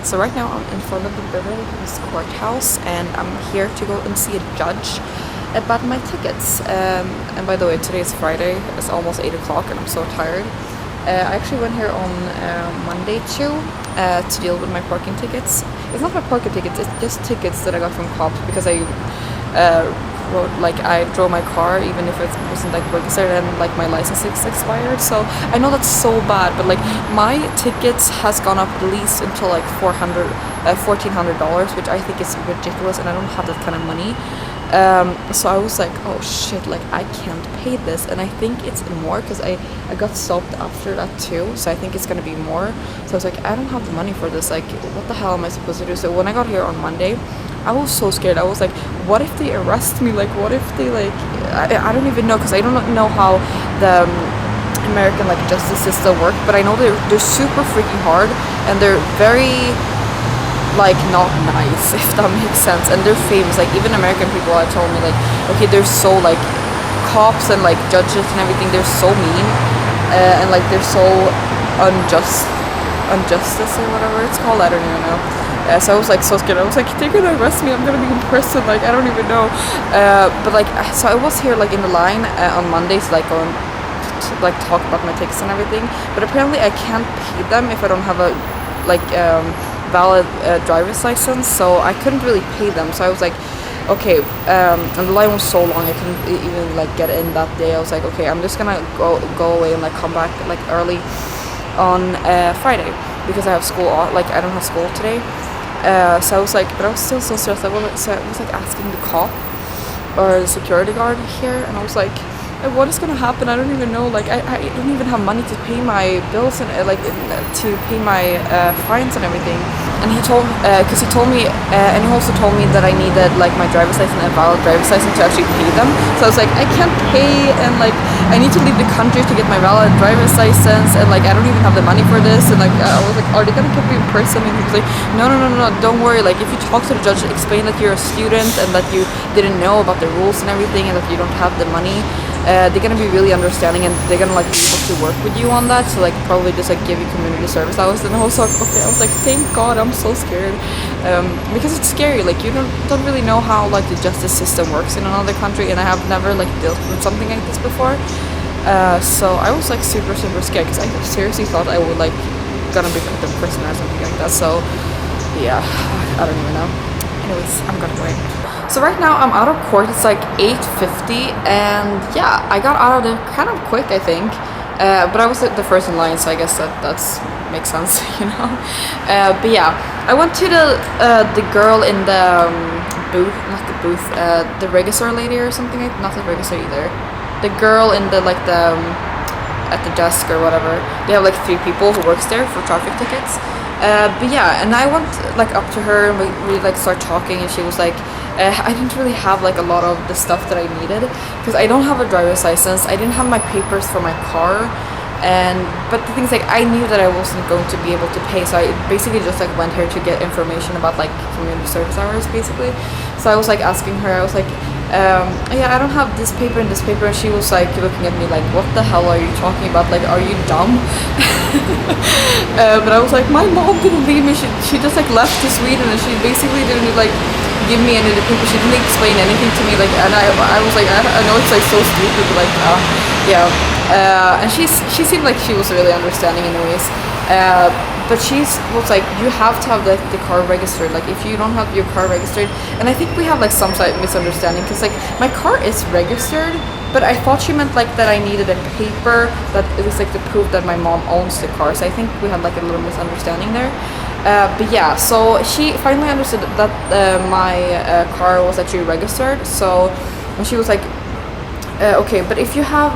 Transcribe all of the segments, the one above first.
So right now I'm in front of the Beverly Hills courthouse and I'm here to go and see a judge about my tickets. And by the way, today is Friday, it's almost 8 o'clock and I'm so tired. I actually went here on Monday too to deal with my parking tickets. It's not my parking tickets, it's just tickets that I got from cops because I I drove my car even if it wasn't like registered and like my license is expired. So I know that's so bad, but like my tickets has gone up at least until like $1,400, which I think is ridiculous, and I don't have that kind of money. So I was like, oh shit, like I can't pay this, and I think it's more because I got stopped after that too, so I think it's gonna be more. So I was like, I don't have the money for this, like what the hell am I supposed to do? So when I got here on Monday, I was so scared. I was like, what if they arrest me? Like what if they like I don't even know, because I don't know how the American like justice system work, but I know they're super freaking hard and they're very like not nice, if that makes sense, and they're famous. Like even American people are telling me like, okay, they're so like cops and like judges and everything, they're so mean and like they're so injustice or whatever it's called, I don't even know. So I was like so scared. I was like, they're gonna arrest me, I'm gonna be in prison, like I don't even know. But like, so I was here like in the line on Mondays, like on like talk about my tickets and everything, but apparently I can't pay them if I don't have a like valid driver's license, so I couldn't really pay them. So I was like, okay, and the line was so long I couldn't even like get in that day. I was like, okay, I'm just gonna go away and like come back like early on Friday because I have school, like I don't have school today. So I was like, but I was still so stressed. I was like asking the cop or the security guard here, and I was like, what is gonna happen? I don't even know. Like I don't even have money to pay my bills and like to pay my fines and everything. And he told, because he told me, and he also told me that I needed like my driver's license and a valid driver's license to actually pay them. So I was like, I can't pay, and like I need to leave the country to get my valid driver's license, and like I don't even have the money for this. And like I was like, are they gonna keep me in prison? And he was like, no, don't worry. Like if you talk to the judge, explain that you're a student and that you didn't know about the rules and everything, and that you don't have the money. They're gonna be really understanding, and they're gonna like be able to work with you on that. So like probably just like give you community service hours. And I was like, okay, I was like, thank God, I'm so scared, because it's scary. Like you don't really know how like the justice system works in another country, and I have never like dealt with something like this before. So I was like super scared because I seriously thought I would like gonna be put in prison or something like that. So yeah, I don't even know. Anyways, I'm gonna go in. So right now I'm out of court. It's like 8:50, and yeah, I got out of there kind of quick, I think. But I was the first in line, so I guess that's makes sense, you know. But yeah, I went to the girl in the booth, not the booth, the register lady or something like, not the register either. The girl in the like the at the desk or whatever. They have like 3 people who works there for traffic tickets. But yeah, and I went like up to her and we like start talking, and she was like, I didn't really have like a lot of the stuff that I needed because I don't have a driver's license. I didn't have my papers for my car, but the things like I knew that I wasn't going to be able to pay, so I basically just like went here to get information about like community service hours basically. So I was like asking her, I was like, yeah, I don't have this paper and this paper, and she was like looking at me like, what the hell are you talking about? Like, are you dumb? But I was like, my mom didn't leave me. She just like left to Sweden, and she basically didn't like give me any of the paper. She didn't explain anything to me. Like, and I was like, I know it's like so stupid, but like, yeah. And she seemed like she was really understanding anyways. But she was like, you have to have like the car registered. Like if you don't have your car registered, and I think we have like some slight misunderstanding because like my car is registered, but I thought she meant like that I needed a paper that it was like to prove that my mom owns the car. So I think we had like a little misunderstanding there. But yeah, so she finally understood that my car was actually registered. So and she was like, okay, but if you have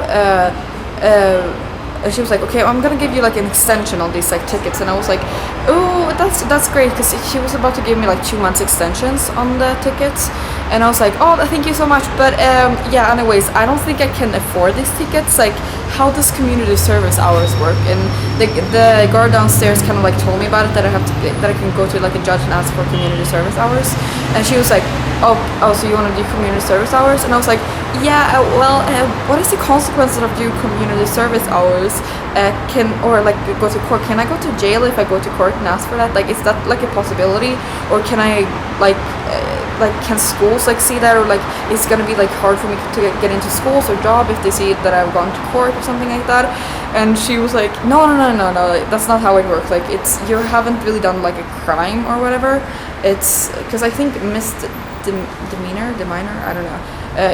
and she was like, okay, I'm gonna give you like an extension on these like tickets. And I was like, oh, that's great, because she was about to give me like 2 months extensions on the tickets. And I was like, oh, thank you so much, but yeah, anyways, I don't think I can afford these tickets. Like, how does community service hours work? And the guard downstairs kind of like told me about it, that I can go to like a judge and ask for community service hours. And she was like, oh, so you want to do community service hours? And I was like, yeah, well, what is the consequence of doing community service hours? can, or like go to court, can I go to jail if I go to court and ask for that? Like, is that like a possibility, or can I like can schools like see that, or like it's gonna be like hard for me to get into schools or job if they see that I've gone to court or something like that? And she was like, no, that's not how it works. Like, it's, you haven't really done like a crime or whatever. It's because I think demeanor, I don't know,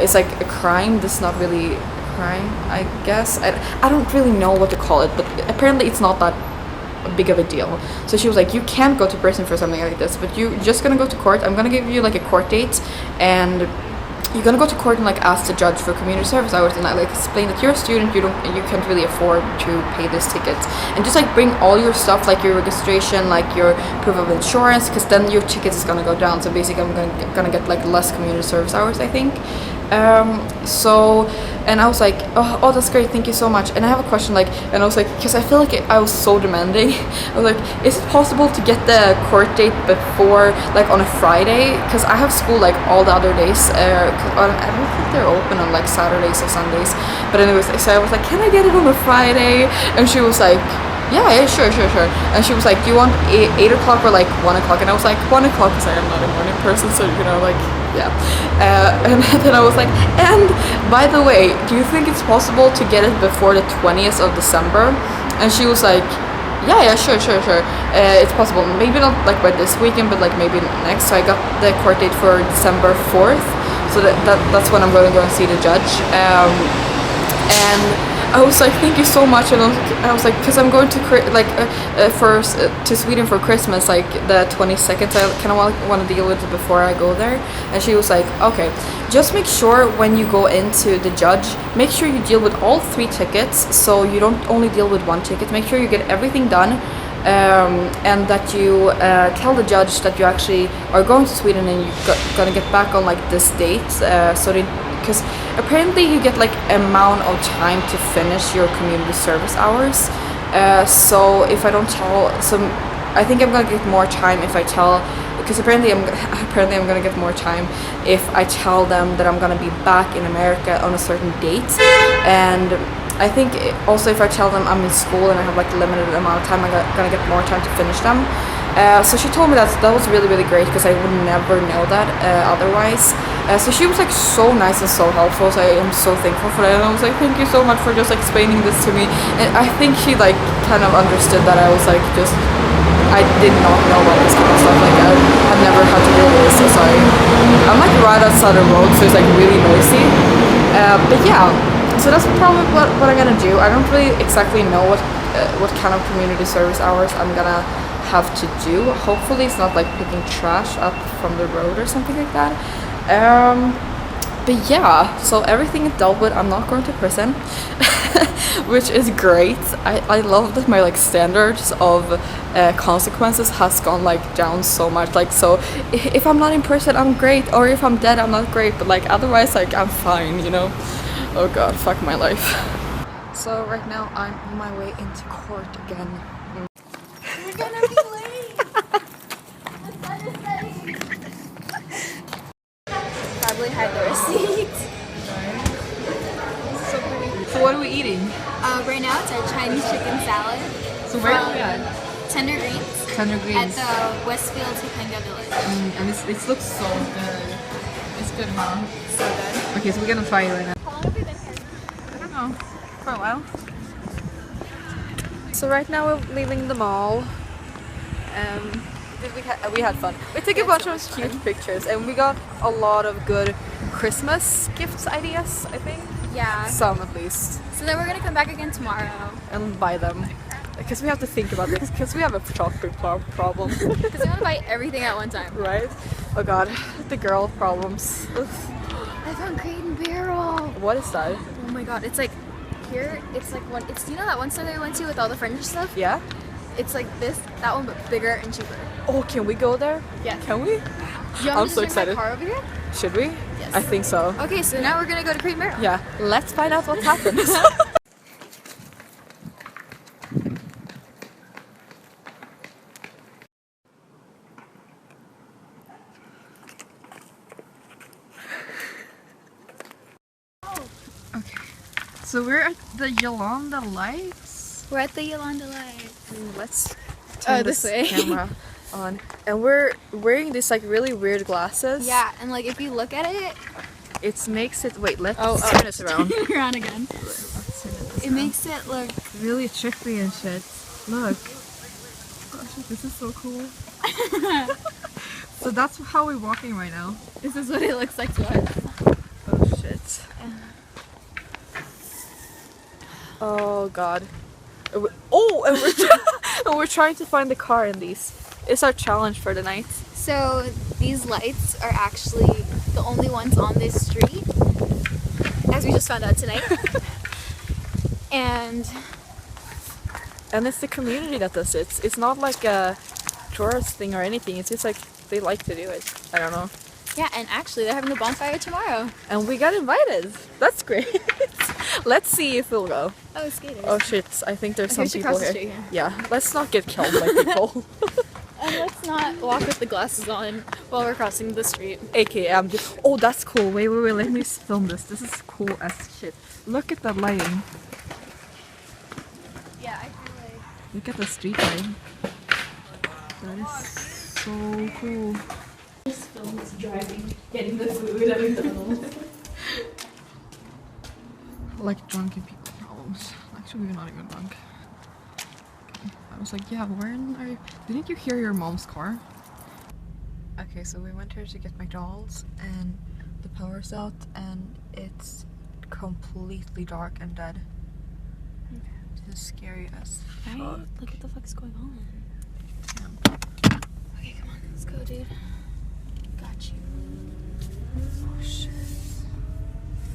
it's like a crime that's not really a crime, I guess. I don't really know what to call it, but apparently it's not that big of a deal. So she was like, you can't go to prison for something like this, but you're just gonna go to court. I'm gonna give you like a court date, and you're gonna go to court and like ask the judge for community service hours, and I like explain that you're a student, you can't really afford to pay this ticket, and just like bring all your stuff, like your registration, like your proof of insurance, because then your ticket is gonna go down. So basically I'm gonna get like less community service hours, I think. So, and I was like, oh, that's great, thank you so much. And I have a question, like, and I was like, because I feel like I was so demanding. I was like, is it possible to get the court date before, like, on a Friday? Because I have school like all the other days. I don't think they're open on like Saturdays or Sundays. But anyways, so I was like, can I get it on a Friday? And she was like, yeah, sure. And she was like, do you want 8 o'clock or like 1 o'clock? And I was like, 1 o'clock, because I am not a morning person, so you know, like, yeah. And then I was like, and by the way, do you think it's possible to get it before the 20th of December? And she was like, yeah, sure. It's possible. Maybe not like by this weekend, but like maybe next. So I got the court date for December 4th. So that's when I'm going to go and see the judge. And I was like, thank you so much. And I was like, because I'm going to to Sweden for Christmas, like the 22nd. So I kind of want to deal with it before I go there. And she was like, okay, just make sure when you go into the judge, make sure you deal with all 3 tickets. So you don't only deal with 1 ticket. Make sure you get everything done. And that you tell the judge that you actually are going to Sweden and you're gonna get back on like this date. Because apparently you get like amount of time to finish your community service hours. So if I don't tell, I think I'm gonna get more time if I tell, because apparently I'm gonna get more time if I tell them that I'm gonna be back in America on a certain date. And I think also if I tell them I'm in school and I have like a limited amount of time, I'm gonna get more time to finish them. So she told me that was really great, because I would never know that otherwise. So she was like so nice and so helpful, so I am so thankful for that. And I was like, thank you so much for just explaining this to me. And I think she like kind of understood that I was like I did not know about this kind of stuff. Like I've never had to deal with this, so I'm like right outside the road, so it's like really noisy. But yeah. So that's probably what I'm gonna do. I don't really exactly know what kind of community service hours I'm gonna have to do. Hopefully it's not like picking trash up from the road or something like that. But yeah, so everything is dealt with. I'm not going to prison, which is great. I love that my like standards of consequences has gone like down so much. Like, so if I'm not in prison, I'm great, or if I'm dead, I'm not great, but like otherwise, like I'm fine, you know. Oh god, fuck my life. So right now I'm on my way into court again. We're gonna be late! Probably hide the receipt. So what are we eating? Right now it's our Chinese chicken salad. So where are we at? Tender Greens. Tender Greens. At the Westfield Topanga Village. And it looks so good. It's good, huh? So good. Okay, so we're gonna try it right now. How long have you been here? I don't know. For a while. So right now we're leaving the mall. We had fun. We took a bunch of cute pictures, and we got a lot of good Christmas gifts ideas, I think. Yeah. Some at least. So then we're gonna come back again tomorrow. And buy them. Because we have to think about this, because we have a shopping problem. Because we want to buy everything at one time. Right? Oh god, the girl problems. I found Crate and Barrel. What is that? Oh my god, it's like here. It's like one. It's, you know that one store that we went to with all the furniture stuff. Yeah. It's like that one, but bigger and cheaper. Oh, can we go there? Yeah. Can we? I'm so excited. My car over here? Should we? Yes. I think so. Okay, so now we're gonna go to Crate and Barrel. Yeah. Let's find out what happens. Okay, so we're at the Yolanda Lights. We're at the Yolanda Light. Let's turn this way. camera on. And we're wearing these like really weird glasses. Yeah, and like if you look at it, it makes it. Wait, let's turn this around. Turn it around again. It makes it look really trippy and shit. Look. Gosh, this is so cool. So that's how we're walking right now. This is what it looks like to us. Oh shit. Oh god. Oh, and we're trying to find the car in these. It's our challenge for the night. So these lights are actually the only ones on this street, as we just found out tonight. and it's the community that does it. It's not like a tourist thing or anything. It's just like they like to do it. I don't know. Yeah, and actually they're having a bonfire tomorrow. And we got invited. That's great. Let's see if we'll go. Oh, skaters. Oh shit, I think there's some people across the here. street here. Yeah, let's not get killed by people. And let's not walk with the glasses on while we're crossing the street. AKA, I'm just. Oh, that's cool. Wait, let me film this. This is cool as shit. Look at the lighting. Yeah, I feel like. Look at the street lighting. That is so cool. Just film us driving, getting the food at McDonald's. Like drunken people problems. Actually, we're not even drunk. Okay. I was like, yeah, where are you? Didn't you hear your mom's car? Okay, so we went here to get McDonald's and the power's out and it's completely dark and dead. Okay. This is scary as fuck. Right? Look what the fuck's going on. Okay, come on, let's go, dude. Got you. Oh shit.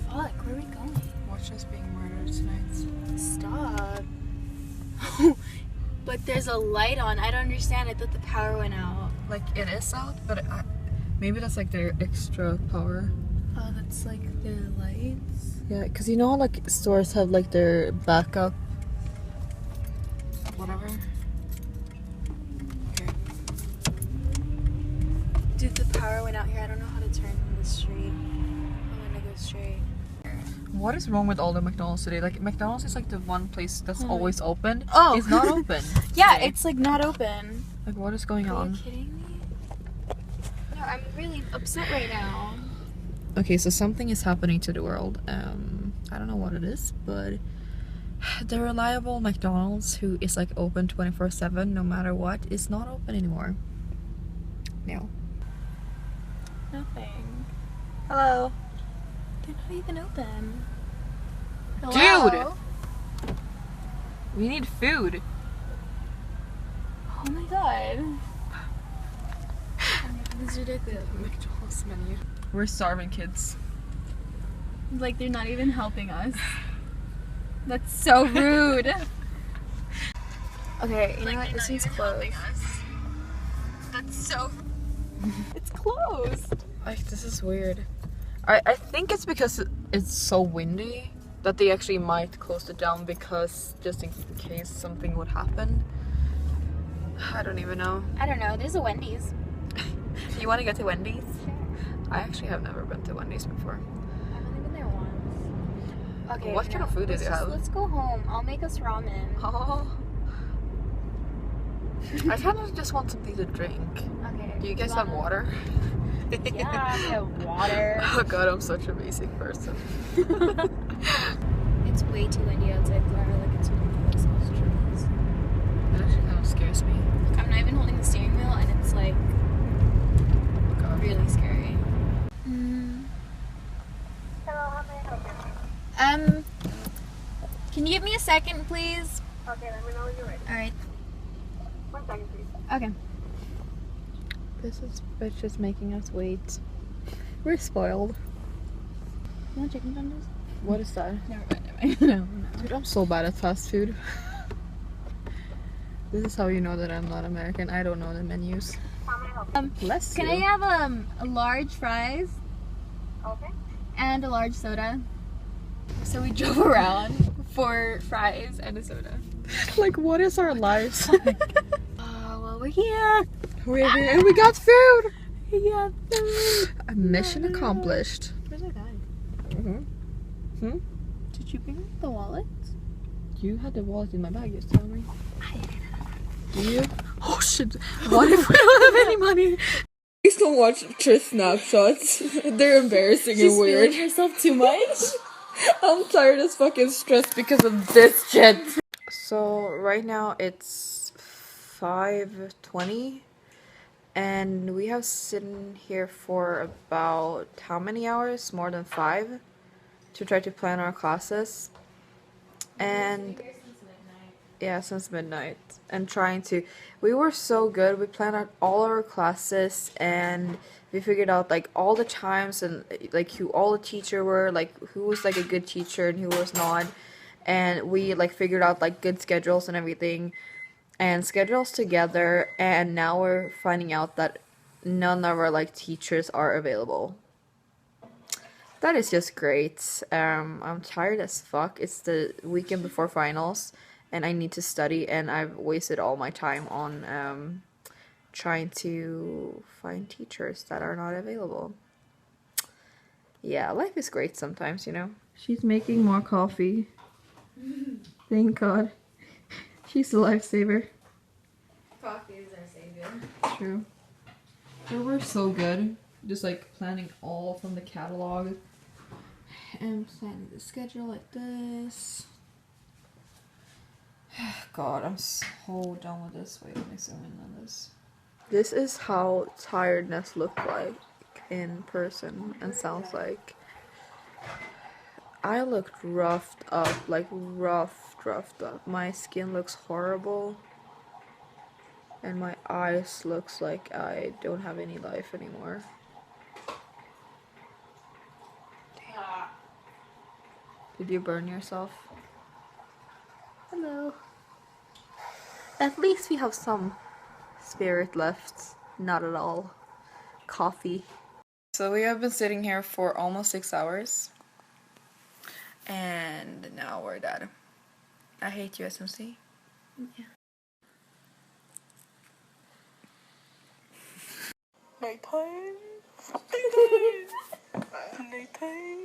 Fuck, where are we going? Watch us being murdered tonight. Stop. But there's a light on. I don't understand. I thought the power went out. Like it is out, but maybe that's like their extra power. Oh, that's like the lights? Yeah, because you know how like stores have like their backup whatever. Okay. Dude, the power went out here. I don't know how to turn on the street. I'm gonna go straight. What is wrong with all the McDonald's today? Like McDonald's is like the one place that's always open. Oh. It's not open. Yeah, today. it's like not open. Like what is going Are on? you kidding me? No, I'm really upset right now. Okay, so something is happening to the world. I don't know what it is, but the reliable McDonald's, who is like open 24/7 no matter what, is not open anymore. No. Nothing. Hello. They're not even open. Dude! We need food. Oh my god. This is ridiculous. McDonald's menu. We're starving kids. Like they're not even helping us. That's so rude. Okay, you know what? This one's closed. That's so. It's closed. Like this is weird. I think it's because it's so windy that they actually might close it down, because just in case something would happen. I don't even know. I don't know. There's a Wendy's. You want to go to Wendy's? Sure. I actually have never been to Wendy's before. I've only been there once. Okay. What kind of food do they have? Let's go home. I'll make us ramen. Oh. I kind of just want something to drink. Okay. Do you guys have water? Yeah, we have water. Oh god, I'm such a basic person. It's way too windy outside, Klara. Like it's ridiculous. Those trees. It actually kind of scares me. I'm not even holding the steering wheel, and it's like God. really scary. Hello, how may I help you? Can you give me a second, please? Okay, let me know when you're ready. All right. 1 second, please. Okay. This is bitch is making us wait. We're spoiled. You want chicken tenders? What is that? Never mind. No. Dude, I'm so bad at fast food. This is how you know that I'm not American. I don't know the menus. How may I help you? Bless Can you. I have a large fries Okay. and a large soda? So we drove around for fries and a soda. Like, what is our lives? Oh, well, we're here. We're here and we got food. Yeah. A mission accomplished. Where's our guy? Hmm? Did you bring the wallet? You had the wallet in my bag, just tell me. Do you? Oh shit. What if we don't have any money? Please don't watch Trish snapshots. They're embarrassing and weird. She's feeling herself too much. I'm tired as fucking stressed because of this shit. So right now it's 5:20 and we have sitting here for about how many hours? More than 5 to try to plan our classes. And yeah, since midnight. And trying to, we were so good. We planned out all our classes and we figured out like all the times and like who all the teacher were, like who was like a good teacher and who was not. And we like figured out like good schedules and everything and schedules together, and now we're finding out that none of our like teachers are available. That is just great. I'm tired as fuck. It's the weekend before finals and I need to study, and I've wasted all my time on trying to find teachers that are not available. Yeah, life is great sometimes, you know. She's making more coffee. Thank God. She's a lifesaver. Coffee is our savior. True. But we're so good. Just like planning all from the catalog. And planning the schedule like this. God, I'm so done with this. Wait, let me zoom in on this. This is how tiredness looks like in person and sounds like. I looked roughed up, like roughed up. My skin looks horrible. And my eyes looks like I don't have any life anymore. Damn. Did you burn yourself? Hello. At least we have some spirit left. Not at all. Coffee. So we have been sitting here for almost 6 hours. And now we're done. I hate you, SMC. Yeah. Nighttime. Nighttime.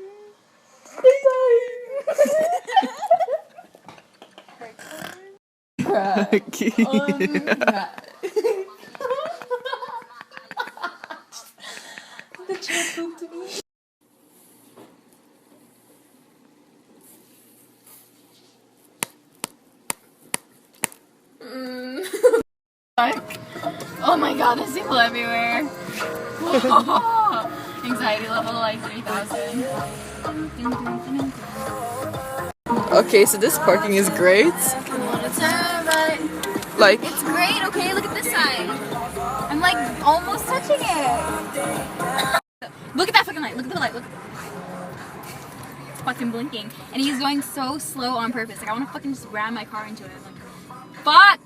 The chat pooped me. Oh my god, there's people everywhere. Anxiety level like 3,000. Okay, so this parking is great. Like, It's great, okay? Look at this side. I'm like almost touching it. Look at that fucking light. Look at the light. Look. It's fucking blinking. And he's going so slow on purpose. Like, I want to fucking just ram my car into it. Like, fuck!